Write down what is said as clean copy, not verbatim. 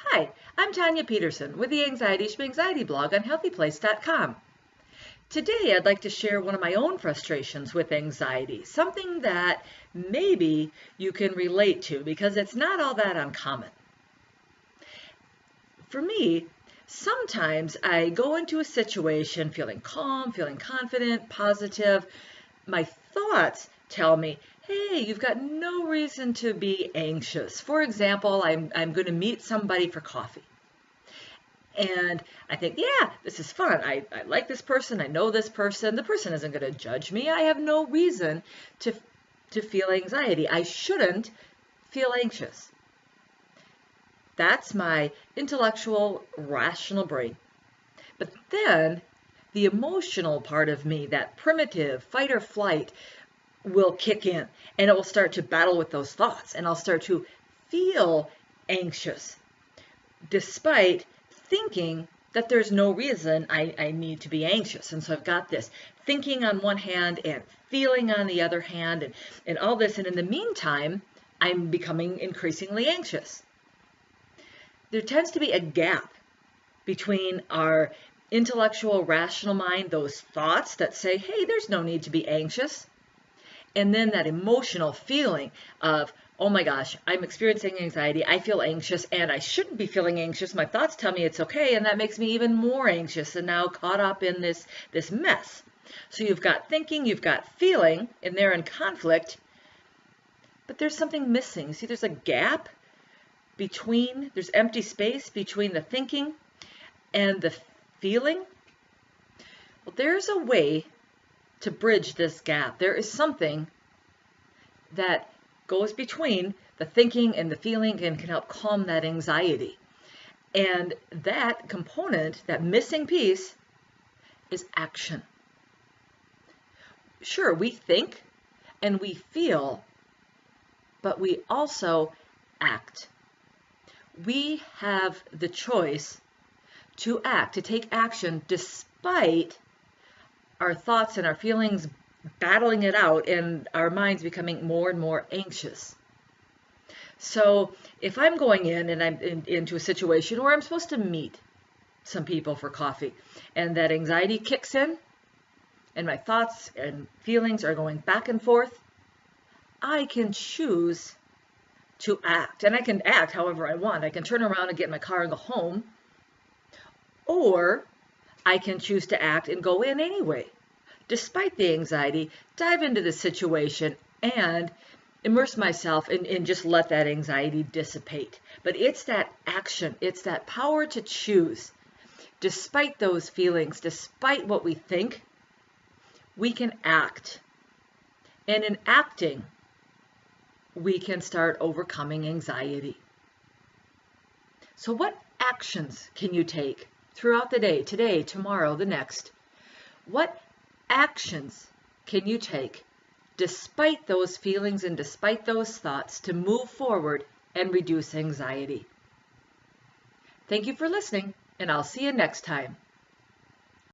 Hi, I'm Tanya Peterson with the Anxiety-Smanxiety blog on healthyplace.com. Today I'd like to share one of my own frustrations with anxiety, something that maybe you can relate to because it's not all that uncommon. For me, sometimes I go into a situation feeling calm, feeling confident, positive. My thoughts tell me, hey, you've got no reason to be anxious. For example, I'm going to meet somebody for coffee. And I think, yeah, this is fun. I like this person. I know this person. The person isn't going to judge me. I have no reason to feel anxiety. I shouldn't feel anxious. That's my intellectual, rational brain. But then the emotional part of me, that primitive fight or flight, will kick in and it will start to battle with those thoughts and I'll start to feel anxious despite thinking that there's no reason I need to be anxious. And so I've got this thinking on one hand and feeling on the other hand and all this. And in the meantime, I'm becoming increasingly anxious. There tends to be a gap between our intellectual, rational mind, those thoughts that say, hey, there's no need to be anxious, and then that emotional feeling of, oh my gosh, I'm experiencing anxiety, I feel anxious, and I shouldn't be feeling anxious. My thoughts tell me it's okay, and that makes me even more anxious and now caught up in this mess. So you've got thinking, you've got feeling, and they're in conflict, but there's something missing. See, there's a gap between, there's empty space between the thinking and the feeling. Well, there's a way to bridge this gap. There is something that goes between the thinking and the feeling and can help calm that anxiety. And that component, that missing piece, is action. Sure, we think and we feel, but we also act. We have the choice to act, to take action despite our thoughts and our feelings battling it out and our minds becoming more and more anxious. So if I'm going in and I'm into a situation where I'm supposed to meet some people for coffee and that anxiety kicks in and my thoughts and feelings are going back and forth, I can choose to act. And I can act however I want. I can turn around and get in my car and go home, or I can choose to act and go in anyway. Despite the anxiety, dive into the situation and immerse myself and just let that anxiety dissipate. But it's that action, it's that power to choose. Despite those feelings, despite what we think, we can act. And in acting, we can start overcoming anxiety. So what actions can you take throughout the day, today, tomorrow, the next? What actions can you take despite those feelings and despite those thoughts to move forward and reduce anxiety? Thank you for listening, and I'll see you next time.